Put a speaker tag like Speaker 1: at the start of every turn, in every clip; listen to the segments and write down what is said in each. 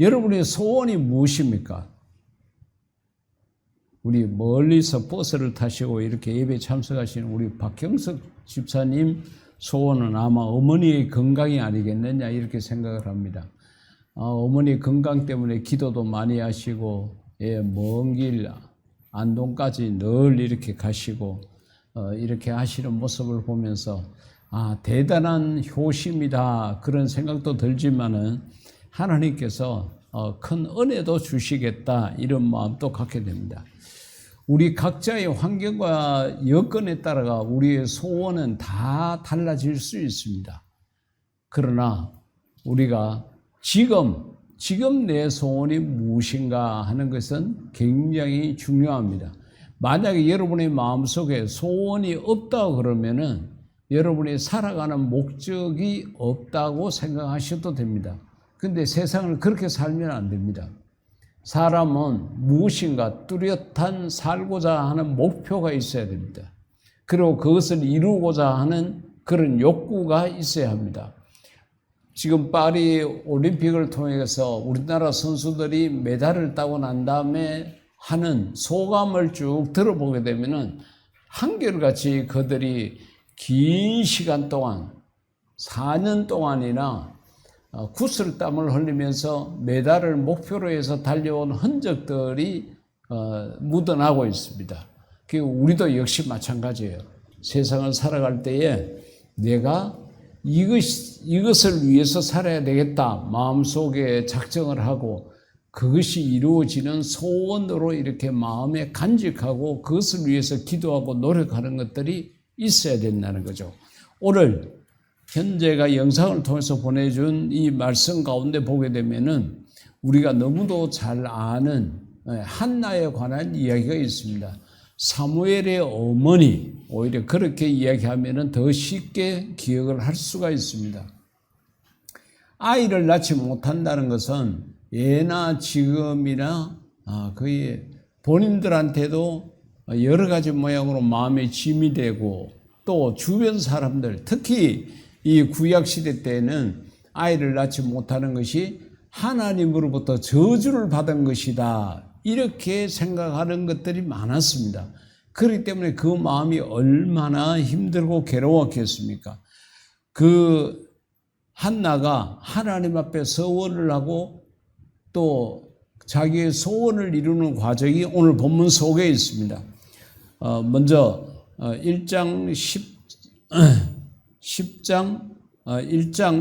Speaker 1: 여러분의 소원이 무엇입니까? 우리 멀리서 버스를 타시고 이렇게 예배 참석하시는 우리 박경석 집사님 소원은 아마 어머니의 건강이 아니겠느냐 이렇게 생각을 합니다. 어머니 건강 때문에 기도도 많이 하시고 먼 길 안동까지 늘 이렇게 가시고 이렇게 하시는 모습을 보면서 대단한 효심이다 그런 생각도 들지만은 하나님께서 큰 은혜도 주시겠다 이런 마음도 갖게 됩니다. 우리 각자의 환경과 여건에 따라가 우리의 소원은 다 달라질 수 있습니다. 그러나 우리가 지금 내 소원이 무엇인가 하는 것은 굉장히 중요합니다. 만약에 여러분의 마음속에 소원이 없다고 그러면은 여러분이 살아가는 목적이 없다고 생각하셔도 됩니다. 근데 세상을 그렇게 살면 안 됩니다. 사람은 무엇인가 뚜렷한 살고자 하는 목표가 있어야 됩니다. 그리고 그것을 이루고자 하는 그런 욕구가 있어야 합니다. 지금 파리 올림픽을 통해서 우리나라 선수들이 메달을 따고 난 다음에 하는 소감을 쭉 들어보게 되면은 한결같이 그들이 긴 시간 동안 4년 동안이나 구슬땀을 흘리면서 메달을 목표로 해서 달려온 흔적들이 묻어나고 있습니다. 우리도 역시 마찬가지예요. 세상을 살아갈 때에 내가 이것을 위해서 살아야 되겠다 마음속에 작정을 하고 그것이 이루어지는 소원으로 이렇게 마음에 간직하고 그것을 위해서 기도하고 노력하는 것들이 있어야 된다는 거죠. 오늘 현재가 영상을 통해서 보내준 이 말씀 가운데 보게 되면은 우리가 너무도 잘 아는 한나에 관한 이야기가 있습니다. 사무엘의 어머니, 오히려 그렇게 이야기하면은 더 쉽게 기억을 할 수가 있습니다. 아이를 낳지 못한다는 것은 예나 지금이나 거의 본인들한테도 여러 가지 모양으로 마음에 짐이 되고 또 주변 사람들, 특히 이 구약시대 때는 아이를 낳지 못하는 것이 하나님으로부터 저주를 받은 것이다. 이렇게 생각하는 것들이 많았습니다. 그렇기 때문에 그 마음이 얼마나 힘들고 괴로웠겠습니까? 그 한나가 하나님 앞에 서원을 하고 또 자기의 소원을 이루는 과정이 오늘 본문 속에 있습니다. 먼저 1장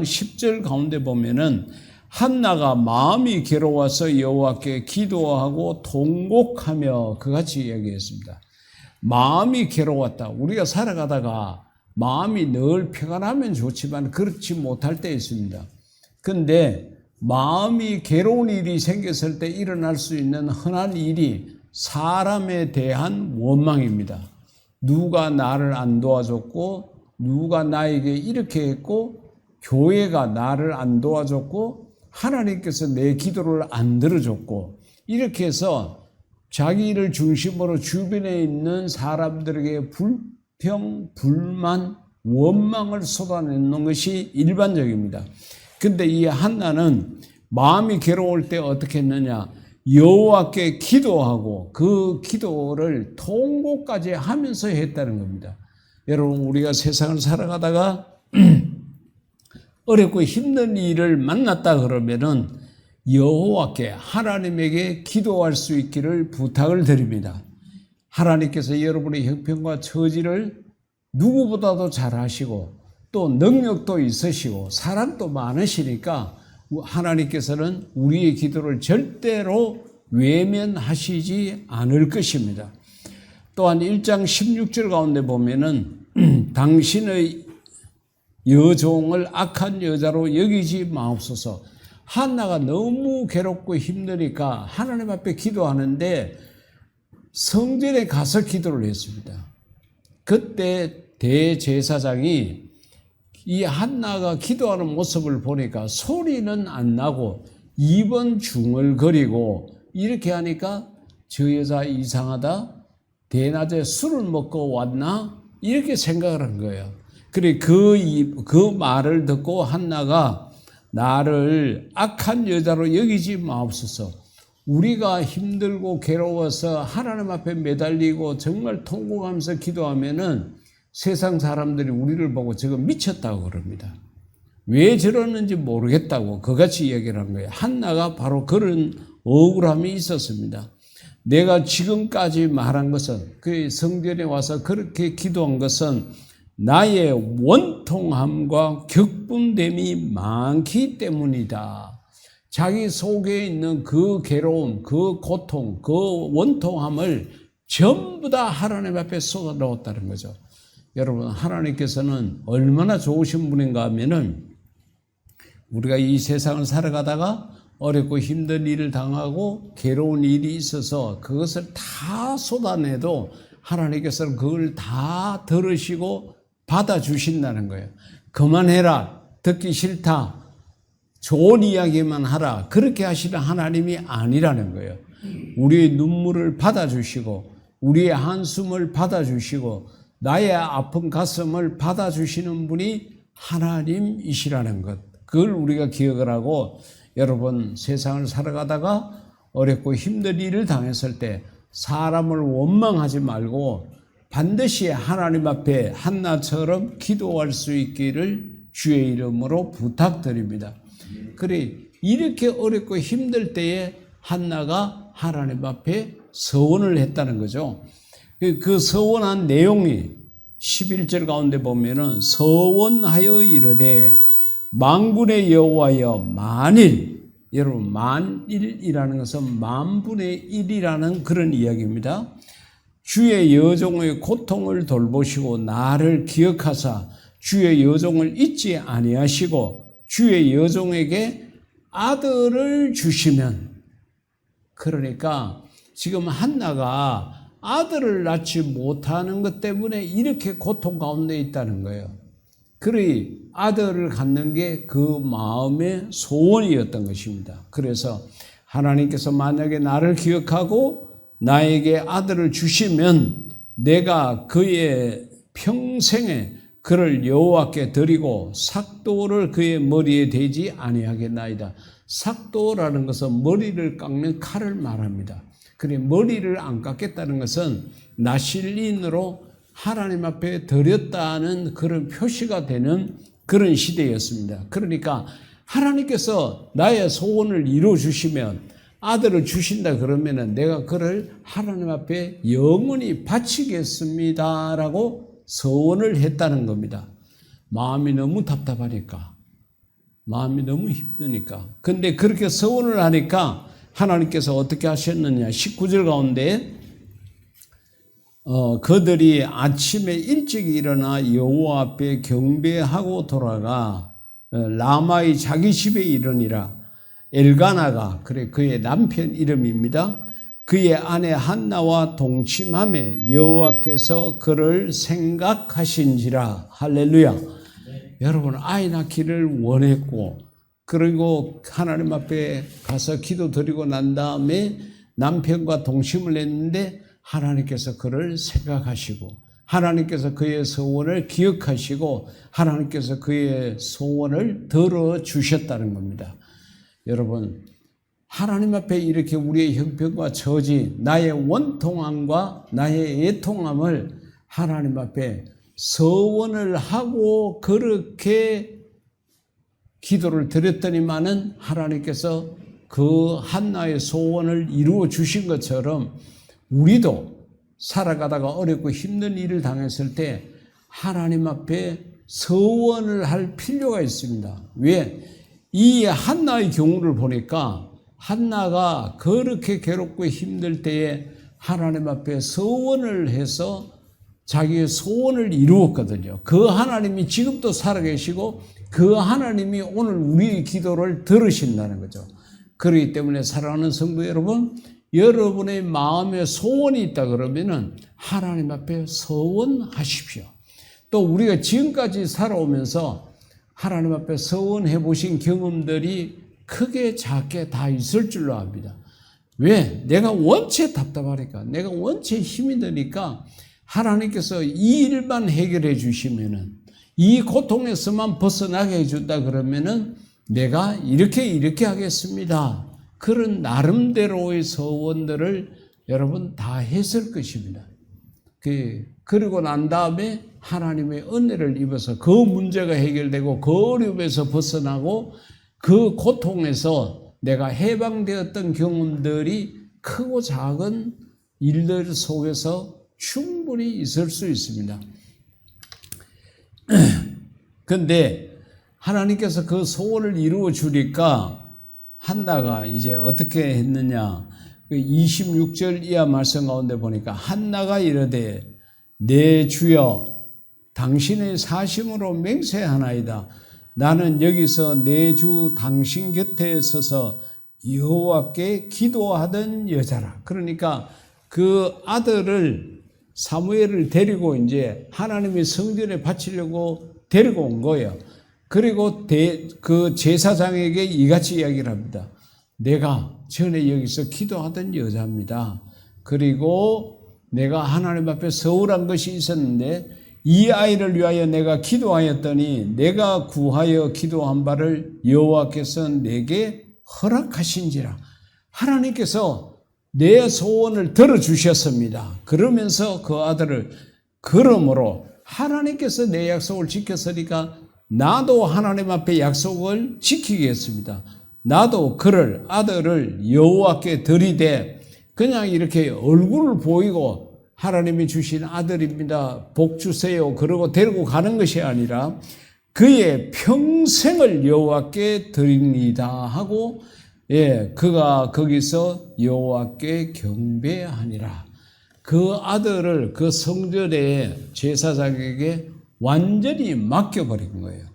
Speaker 1: 10절 가운데 보면은 한나가 마음이 괴로워서 여호와께 기도하고 통곡하며 그같이 이야기했습니다. 마음이 괴로웠다. 우리가 살아가다가 마음이 늘 평안하면 좋지만 그렇지 못할 때 있습니다. 근데 마음이 괴로운 일이 생겼을 때 일어날 수 있는 흔한 일이 사람에 대한 원망입니다. 누가 나를 안 도와줬고 누가 나에게 이렇게 했고 교회가 나를 안 도와줬고 하나님께서 내 기도를 안 들어줬고 이렇게 해서 자기를 중심으로 주변에 있는 사람들에게 불평, 불만, 원망을 쏟아내는 것이 일반적입니다. 근데 이 한나는 마음이 괴로울 때 어떻게 했느냐? 여호와께 기도하고 그 기도를 통곡까지 하면서 했다는 겁니다. 여러분, 우리가 세상을 살아가다가 어렵고 힘든 일을 만났다 그러면은 여호와께 하나님에게 기도할 수 있기를 부탁을 드립니다. 하나님께서 여러분의 형편과 처지를 누구보다도 잘 아시고 또 능력도 있으시고 사랑도 많으시니까 하나님께서는 우리의 기도를 절대로 외면하시지 않을 것입니다. 또한 1장 16절 가운데 보면은 당신의 여종을 악한 여자로 여기지 마옵소서. 한나가 너무 괴롭고 힘드니까 하나님 앞에 기도하는데 성전에 가서 기도를 했습니다. 그때 대제사장이 이 한나가 기도하는 모습을 보니까 소리는 안 나고 입은 중얼거리고 이렇게 하니까 저 여자 이상하다. 대낮에 술을 먹고 왔나? 이렇게 생각을 한 거예요. 그래 그 말을 듣고 한나가 나를 악한 여자로 여기지 마옵소서. 우리가 힘들고 괴로워서 하나님 앞에 매달리고 정말 통곡하면서 기도하면은 세상 사람들이 우리를 보고 저거 미쳤다고 그럽니다. 왜 저러는지 모르겠다고 그같이 얘기를 한 거예요. 한나가 바로 그런 억울함이 있었습니다. 내가 지금까지 말한 것은, 그 성전에 와서 그렇게 기도한 것은 나의 원통함과 격분됨이 많기 때문이다. 자기 속에 있는 그 괴로움, 그 고통, 그 원통함을 전부 다 하나님 앞에 쏟아놓았다는 거죠. 여러분, 하나님께서는 얼마나 좋으신 분인가 하면은 우리가 이 세상을 살아가다가 어렵고 힘든 일을 당하고 괴로운 일이 있어서 그것을 다 쏟아내도 하나님께서는 그걸 다 들으시고 받아주신다는 거예요. 그만해라, 듣기 싫다, 좋은 이야기만 하라, 그렇게 하시는 하나님이 아니라는 거예요. 우리의 눈물을 받아주시고 우리의 한숨을 받아주시고 나의 아픈 가슴을 받아주시는 분이 하나님이시라는 것, 그걸 우리가 기억을 하고, 여러분, 세상을 살아가다가 어렵고 힘든 일을 당했을 때 사람을 원망하지 말고 반드시 하나님 앞에 한나처럼 기도할 수 있기를 주의 이름으로 부탁드립니다. 그래, 이렇게 어렵고 힘들 때에 한나가 하나님 앞에 서원을 했다는 거죠. 그 서원한 내용이 11절 가운데 보면은 서원하여 이르되 만군의 여호와여, 만일, 여러분, 만일이라는 것은 만분의 1이라는 그런 이야기입니다. 주의 여종의 고통을 돌보시고 나를 기억하사 주의 여종을 잊지 아니하시고 주의 여종에게 아들을 주시면, 그러니까 지금 한나가 아들을 낳지 못하는 것 때문에 이렇게 고통 가운데 있다는 거예요. 그러니 아들을 갖는 게 그 마음의 소원이었던 것입니다. 그래서 하나님께서 만약에 나를 기억하고 나에게 아들을 주시면 내가 그의 평생에 그를 여호와께 드리고 삭도를 그의 머리에 대지 아니하겠나이다. 삭도라는 것은 머리를 깎는 칼을 말합니다. 그래, 머리를 안 깎겠다는 것은 나실인으로 하나님 앞에 드렸다는 그런 표시가 되는 그런 시대였습니다. 그러니까 하나님께서 나의 소원을 이루어 주시면, 아들을 주신다 그러면은 내가 그를 하나님 앞에 영원히 바치겠습니다라고 서원을 했다는 겁니다. 마음이 너무 답답하니까, 마음이 너무 힘드니까. 근데 그렇게 서원을 하니까 하나님께서 어떻게 하셨느냐, 19절 가운데 그들이 아침에 일찍 일어나 여호와 앞에 경배하고 돌아가 라마의 자기 집에 이르니라. 엘가나가, 그래, 그의 남편 이름입니다. 그의 아내 한나와 동침하며 여호와께서 그를 생각하신지라. 할렐루야. 네. 여러분, 아이 낳기를 원했고, 그리고 하나님 앞에 가서 기도드리고 난 다음에 남편과 동침을 했는데 하나님께서 그를 생각하시고 하나님께서 그의 소원을 기억하시고 하나님께서 그의 소원을 들어주셨다는 겁니다. 여러분, 하나님 앞에 이렇게 우리의 형편과 처지, 나의 원통함과 나의 애통함을 하나님 앞에 서원을 하고 그렇게 기도를 드렸더니만은 하나님께서 그 한나의 소원을 이루어 주신 것처럼 우리도 살아가다가 어렵고 힘든 일을 당했을 때 하나님 앞에 서원을 할 필요가 있습니다. 왜? 이 한나의 경우를 보니까 한나가 그렇게 괴롭고 힘들 때에 하나님 앞에 서원을 해서 자기의 소원을 이루었거든요. 그 하나님이 지금도 살아계시고 그 하나님이 오늘 우리의 기도를 들으신다는 거죠. 그렇기 때문에 사랑하는 성도 여러분, 여러분의 마음에 소원이 있다 그러면은 하나님 앞에 서원하십시오. 또 우리가 지금까지 살아오면서 하나님 앞에 서원해 보신 경험들이 크게 작게 다 있을 줄로 압니다. 왜? 내가 원체 답답하니까, 내가 원체 힘이 드니까 하나님께서 이 일만 해결해 주시면은, 이 고통에서만 벗어나게 해준다 그러면은 내가 이렇게 하겠습니다. 그런 나름대로의 서원들을 여러분 다 했을 것입니다. 그리고 난 다음에 하나님의 은혜를 입어서 그 문제가 해결되고 그 어려움에서 벗어나고 그 고통에서 내가 해방되었던 경험들이 크고 작은 일들 속에서 충분히 있을 수 있습니다. 그런데 하나님께서 그 소원을 이루어 주니까 한나가 이제 어떻게 했느냐. 26절 이하 말씀 가운데 보니까 한나가 이르되 내 주여 당신의 사심으로 맹세하나이다. 나는 여기서 내 주 당신 곁에 서서 여호와께 기도하던 여자라. 그러니까 그 아들을 사무엘을 데리고 이제 하나님의 성전에 바치려고 데리고 온 거예요. 그리고 그 제사장에게 이같이 이야기를 합니다. 내가 전에 여기서 기도하던 여자입니다. 그리고 내가 하나님 앞에 서울한 것이 있었는데 이 아이를 위하여 내가 기도하였더니 내가 구하여 기도한 바를 여호와께서 내게 허락하신지라. 하나님께서 내 소원을 들어주셨습니다. 그러면서 그 아들을 그러므로 하나님께서 내 약속을 지켰으니까 나도 하나님 앞에 약속을 지키겠습니다. 나도 그를 아들을 여호와께 드리되 그냥 이렇게 얼굴을 보이고 하나님이 주신 아들입니다. 복 주세요. 그러고 데리고 가는 것이 아니라 그의 평생을 여호와께 드립니다 하고 그가 거기서 여호와께 경배하니라. 그 아들을 그 성전의 제사장에게 완전히 맡겨버린 거예요.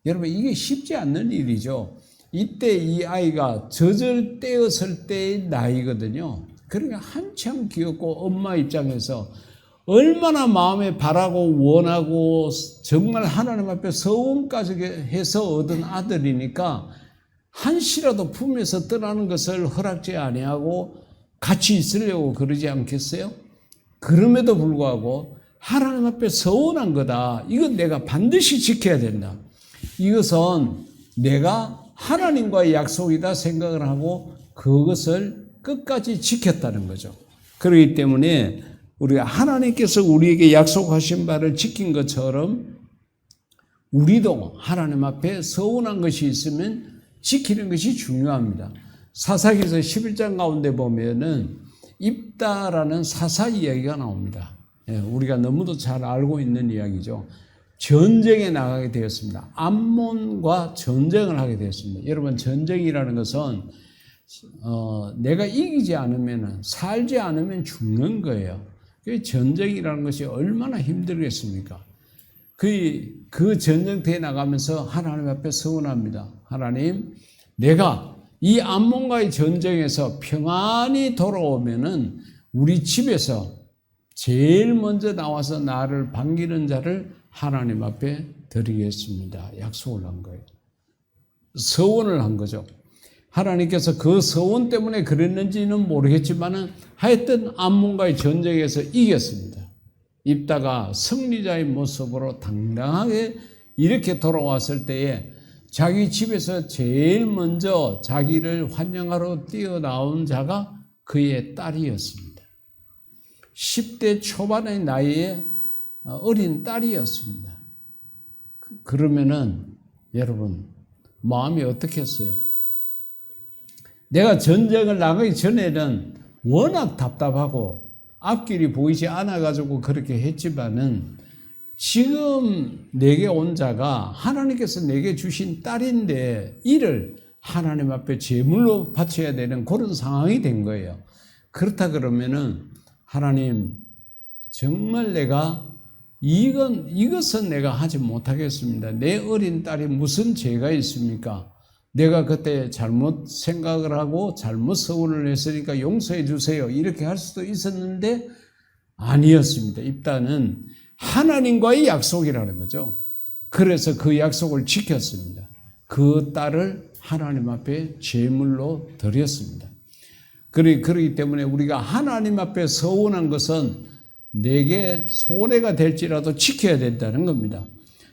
Speaker 1: 여러분 이게 쉽지 않는 일이죠. 이때 이 아이가 젖을 떼었을 때의 나이거든요. 그러니까 한참 귀엽고 엄마 입장에서 얼마나 마음에 바라고 원하고 정말 하나님 앞에 서원까지 해서 얻은 아들이니까 한시라도 품에서 떠나는 것을 허락지 아니하고 같이 있으려고 그러지 않겠어요? 그럼에도 불구하고 하나님 앞에 서원한 거다. 이건 내가 반드시 지켜야 된다. 이것은 내가 하나님과의 약속이다 생각을 하고 그것을 끝까지 지켰다는 거죠. 그렇기 때문에 우리가 하나님께서 우리에게 약속하신 바를 지킨 것처럼 우리도 하나님 앞에 서운한 것이 있으면 지키는 것이 중요합니다. 사사기서 11장 가운데 보면은 입다라는 사사 이야기가 나옵니다. 우리가 너무도 잘 알고 있는 이야기죠. 전쟁에 나가게 되었습니다. 암몬과 전쟁을 하게 되었습니다. 여러분 전쟁이라는 것은 내가 이기지 않으면 살지 않으면 죽는 거예요. 그 전쟁이라는 것이 얼마나 힘들겠습니까? 그 전쟁터에 나가면서 하나님 앞에 서원합니다. 하나님, 내가 이 암몬과의 전쟁에서 평안히 돌아오면은 우리 집에서 제일 먼저 나와서 나를 반기는 자를 하나님 앞에 드리겠습니다. 약속을 한 거예요. 서원을 한 거죠. 하나님께서 그 서원 때문에 그랬는지는 모르겠지만은 하여튼 암몬과의 전쟁에서 이겼습니다. 입다가 승리자의 모습으로 당당하게 이렇게 돌아왔을 때에 자기 집에서 제일 먼저 자기를 환영하러 뛰어나온 자가 그의 딸이었습니다. 10대 초반의 나이에 어린 딸이었습니다. 그러면은 여러분 마음이 어떻겠어요? 내가 전쟁을 나가기 전에는 워낙 답답하고 앞길이 보이지 않아가지고 그렇게 했지만은 지금 내게 온 자가 하나님께서 내게 주신 딸인데 이를 하나님 앞에 제물로 바쳐야 되는 그런 상황이 된 거예요. 그렇다 그러면은 하나님 정말 내가 이것은 내가 하지 못하겠습니다. 내 어린 딸이 무슨 죄가 있습니까? 내가 그때 잘못 생각을 하고 잘못 서원을 했으니까 용서해 주세요. 이렇게 할 수도 있었는데 아니었습니다. 입다는 하나님과의 약속이라는 거죠. 그래서 그 약속을 지켰습니다. 그 딸을 하나님 앞에 제물로 드렸습니다. 그렇기 때문에 우리가 하나님 앞에 서원한 것은 내게 손해가 될지라도 지켜야 된다는 겁니다.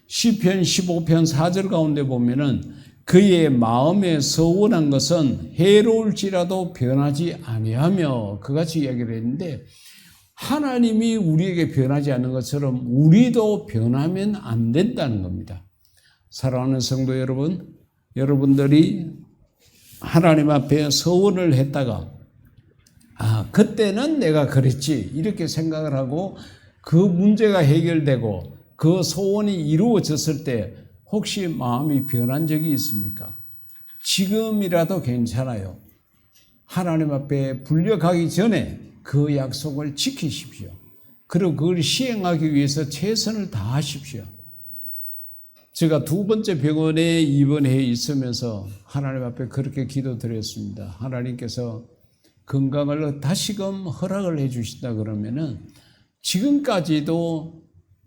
Speaker 1: 시편 15편 4절 가운데 보면은 그의 마음에 서운한 것은 해로울지라도 변하지 아니하며 그같이 이야기를 했는데 하나님이 우리에게 변하지 않는 것처럼 우리도 변하면 안 된다는 겁니다. 사랑하는 성도 여러분, 여러분들이 하나님 앞에 서원을 했다가 그때는 내가 그랬지 이렇게 생각을 하고 그 문제가 해결되고 그 소원이 이루어졌을 때 혹시 마음이 변한 적이 있습니까? 지금이라도 괜찮아요. 하나님 앞에 불려가기 전에 그 약속을 지키십시오. 그리고 그걸 시행하기 위해서 최선을 다하십시오. 제가 두 번째 병원에 입원해 있으면서 하나님 앞에 그렇게 기도드렸습니다. 하나님께서 건강을 다시금 허락을 해 주신다 그러면은 지금까지도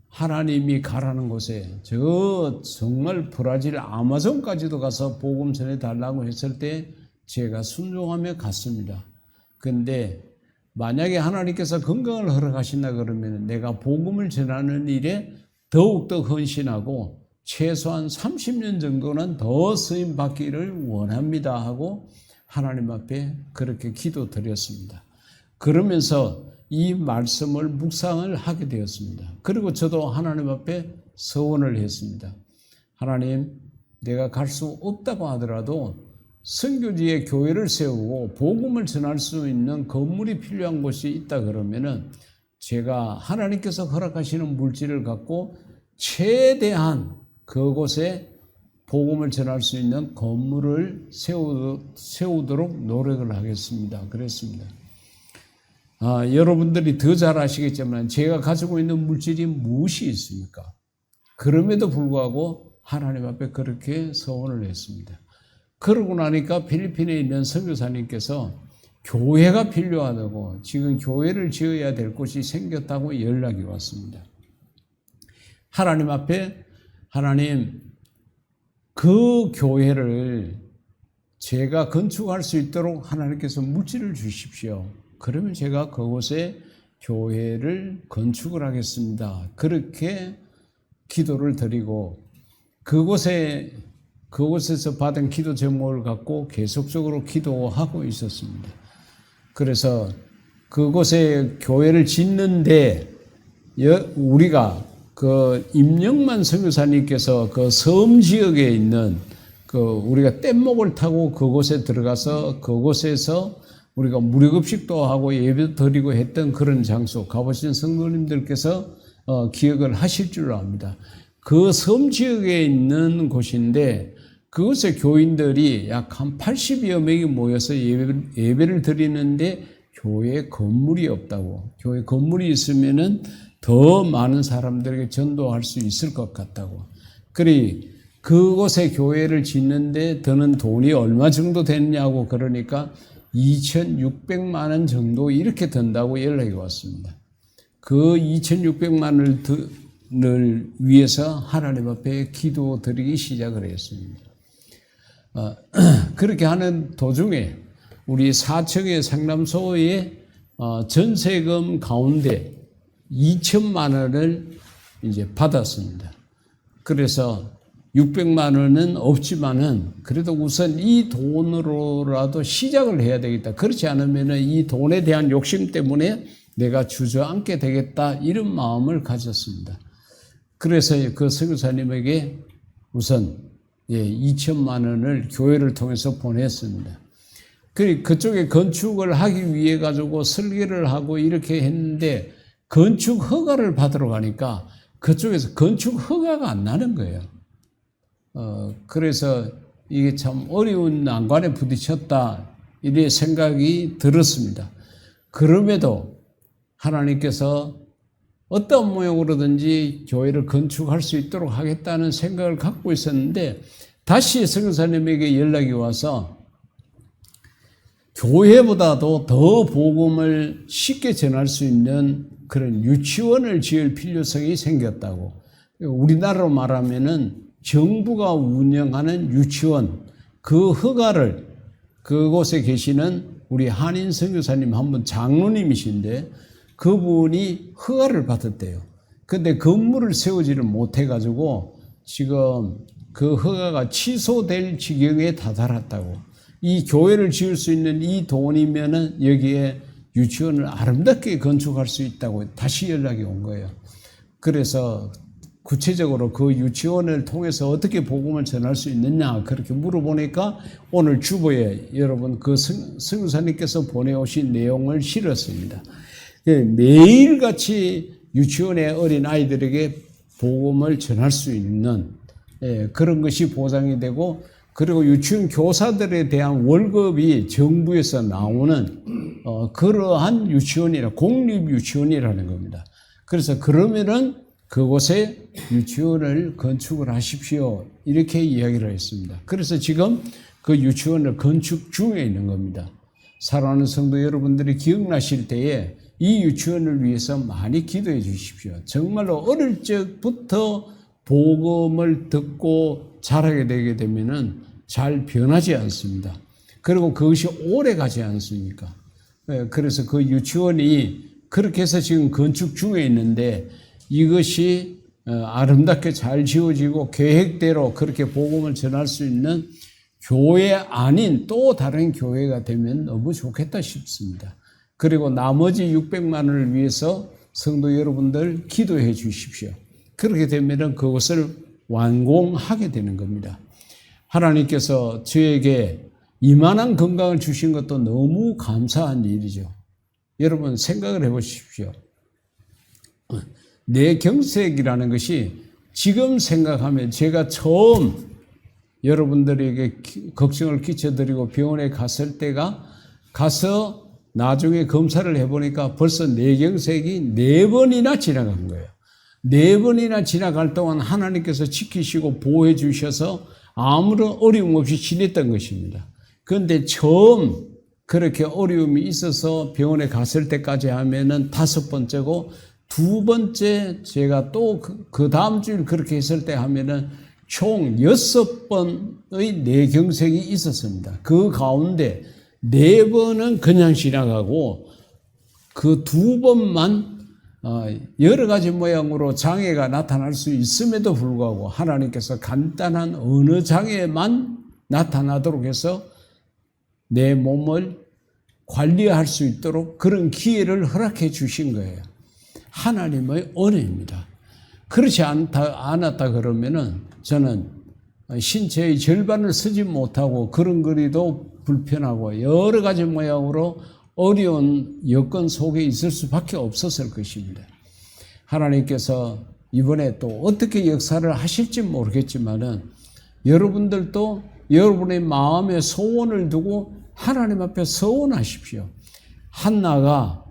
Speaker 1: 하나님이 가라는 곳에 저 정말 브라질 아마존까지도 가서 복음 전해달라고 했을 때 제가 순종하며 갔습니다. 그런데 만약에 하나님께서 건강을 허락하신다 그러면 내가 복음을 전하는 일에 더욱더 헌신하고 최소한 30년 정도는 더 쓰임 받기를 원합니다 하고 하나님 앞에 그렇게 기도드렸습니다. 그러면서 이 말씀을 묵상을 하게 되었습니다. 그리고 저도 하나님 앞에 서원을 했습니다. 하나님, 내가 갈 수 없다고 하더라도 선교지에 교회를 세우고 복음을 전할 수 있는 건물이 필요한 곳이 있다 그러면은 제가 하나님께서 허락하시는 물질을 갖고 최대한 그곳에 복음을 전할 수 있는 건물을 세우도록 노력을 하겠습니다. 그랬습니다. 여러분들이 더 잘 아시겠지만 제가 가지고 있는 물질이 무엇이 있습니까? 그럼에도 불구하고 하나님 앞에 그렇게 서원을 했습니다. 그러고 나니까 필리핀에 있는 선교사님께서 교회가 필요하다고 지금 교회를 지어야 될 곳이 생겼다고 연락이 왔습니다. 하나님 앞에 하나님 그 교회를 제가 건축할 수 있도록 하나님께서 물질을 주십시오. 그러면 제가 그곳에 교회를 건축을 하겠습니다. 그렇게 기도를 드리고 그곳에서 받은 기도 제목을 갖고 계속적으로 기도하고 있었습니다. 그래서 그곳에 교회를 짓는데 우리가 그 임영만 선교사님께서 그 섬 지역에 있는 우리가 뗏목을 타고 그곳에 들어가서 그곳에서 우리가 무료급식도 하고 예배도 드리고 했던 그런 장소 가보신 성도님들께서 기억을 하실 줄 압니다. 그 섬 지역에 있는 곳인데 그곳에 교인들이 약 한 80여 명이 모여서 예배를 드리는데 교회 건물이 없다고, 교회 건물이 있으면은 더 많은 사람들에게 전도할 수 있을 것 같다고. 그곳에 교회를 짓는데 드는 돈이 얼마 정도 되느냐고 그러니까 2,600만 원 정도 이렇게 든다고 연락이 왔습니다. 그 2,600만 원을 위해서 하나님 앞에 기도드리기 시작을 했습니다. 그렇게 하는 도중에 우리 사청의 상담소의 전세금 가운데 2천만 원을 이제 받았습니다. 그래서 600만 원은 없지만은 그래도 우선 이 돈으로라도 시작을 해야 되겠다. 그렇지 않으면은 이 돈에 대한 욕심 때문에 내가 주저앉게 되겠다. 이런 마음을 가졌습니다. 그래서 그 선교사님에게 우선 2천만 원을 교회를 통해서 보냈습니다. 그쪽에 건축을 하기 위해 가지고 설계를 하고 이렇게 했는데 건축 허가를 받으러 가니까 그쪽에서 건축 허가가 안 나는 거예요. 그래서 이게 참 어려운 난관에 부딪혔다 이런 생각이 들었습니다. 그럼에도 하나님께서 어떤 모양으로든지 교회를 건축할 수 있도록 하겠다는 생각을 갖고 있었는데 다시 선교사님에게 연락이 와서 교회보다도 더 복음을 쉽게 전할 수 있는 그런 유치원을 지을 필요성이 생겼다고. 우리나라로 말하면은 정부가 운영하는 유치원, 그 허가를 그곳에 계시는 우리 한인 선교사님 한 분 장로님이신데 그분이 허가를 받았대요. 근데 건물을 세우지를 못해가지고 지금 그 허가가 취소될 지경에 다다랐다고. 이 교회를 지을 수 있는 이 돈이면은 여기에 유치원을 아름답게 건축할 수 있다고 다시 연락이 온 거예요. 그래서 구체적으로 그 유치원을 통해서 어떻게 복음을 전할 수 있느냐 그렇게 물어보니까 오늘 주보에 여러분 그 선교사님께서 보내오신 내용을 실었습니다. 매일같이 유치원의 어린 아이들에게 복음을 전할 수 있는 그런 것이 보장이 되고, 그리고 유치원 교사들에 대한 월급이 정부에서 나오는 그러한 유치원이라 공립 유치원이라는 겁니다. 그래서 그러면은 그곳에 유치원을 건축을 하십시오 이렇게 이야기를 했습니다. 그래서 지금 그 유치원을 건축 중에 있는 겁니다. 사랑하는 성도 여러분들이 기억나실 때에 이 유치원을 위해서 많이 기도해 주십시오. 정말로 어릴 적부터 복음을 듣고 자라게 되게 되면은 잘 변하지 않습니다. 그리고 그것이 오래 가지 않습니까? 그래서 그 유치원이 그렇게 해서 지금 건축 중에 있는데 이것이 아름답게 잘 지어지고 계획대로 그렇게 복음을 전할 수 있는 교회 아닌 또 다른 교회가 되면 너무 좋겠다 싶습니다. 그리고 나머지 600만 원을 위해서 성도 여러분들 기도해 주십시오. 그렇게 되면 그것을 완공하게 되는 겁니다. 하나님께서 저에게 이만한 건강을 주신 것도 너무 감사한 일이죠. 여러분 생각을 해보십시오. 뇌경색이라는 것이 지금 생각하면 제가 처음 여러분들에게 걱정을 끼쳐드리고 병원에 갔을 때가 가서 나중에 검사를 해보니까 벌써 뇌경색이 4번이나 지나간 거예요. 4번이나 지나갈 동안 하나님께서 지키시고 보호해 주셔서 아무런 어려움 없이 지냈던 것입니다. 그런데 처음 그렇게 어려움이 있어서 병원에 갔을 때까지 하면은 5번째고 2번째 제가 또 그 다음 주일 그렇게 했을 때 하면은 총 6번의 뇌경색이 있었습니다. 그 가운데 4번은 그냥 지나가고 그 2번만 여러 가지 모양으로 장애가 나타날 수 있음에도 불구하고 하나님께서 간단한 어느 장애만 나타나도록 해서 내 몸을 관리할 수 있도록 그런 기회를 허락해 주신 거예요. 하나님의 은혜입니다. 그렇지 않았다 그러면은 저는 신체의 절반을 쓰지 못하고 걸음걸이도 불편하고 여러 가지 모양으로 어려운 여건 속에 있을 수밖에 없었을 것입니다. 하나님께서 이번에 또 어떻게 역사를 하실지 모르겠지만은 여러분들도 여러분의 마음에 소원을 두고 하나님 앞에 서원하십시오. 한나가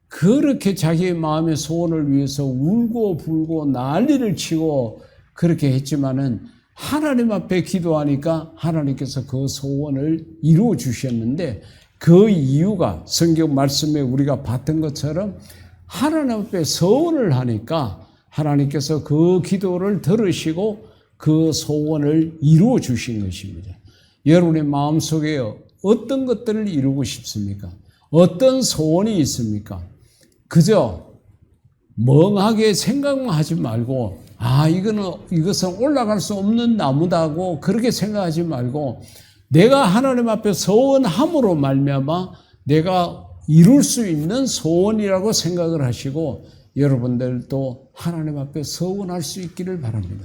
Speaker 1: 그렇게 자기의 마음의 소원을 위해서 울고 불고 난리를 치고 그렇게 했지만은 하나님 앞에 기도하니까 하나님께서 그 소원을 이루어 주셨는데 그 이유가 성경 말씀에 우리가 봤던 것처럼 하나님 앞에 서원을 하니까 하나님께서 그 기도를 들으시고 그 소원을 이루어 주신 것입니다. 여러분의 마음속에 어떤 것들을 이루고 싶습니까? 어떤 소원이 있습니까? 그저 멍하게 생각만 하지 말고 이것은 올라갈 수 없는 나무다고 그렇게 생각하지 말고 내가 하나님 앞에 소원함으로 말미암아 내가 이룰 수 있는 소원이라고 생각을 하시고 여러분들도 하나님 앞에 소원할 수 있기를 바랍니다.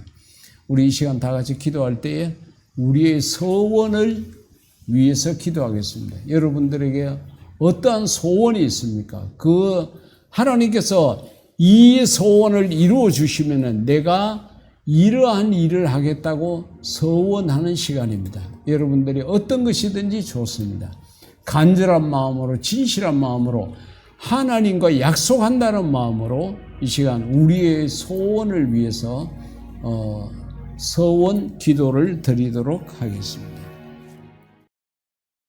Speaker 1: 우리 이 시간 다 같이 기도할 때에 우리의 소원을 위해서 기도하겠습니다. 여러분들에게 어떠한 소원이 있습니까? 그 하나님께서 이 소원을 이루어 주시면은 내가 이러한 일을 하겠다고 서원하는 시간입니다. 여러분들이 어떤 것이든지 좋습니다. 간절한 마음으로 진실한 마음으로 하나님과 약속한다는 마음으로 이 시간 우리의 소원을 위해서 서원 기도를 드리도록 하겠습니다.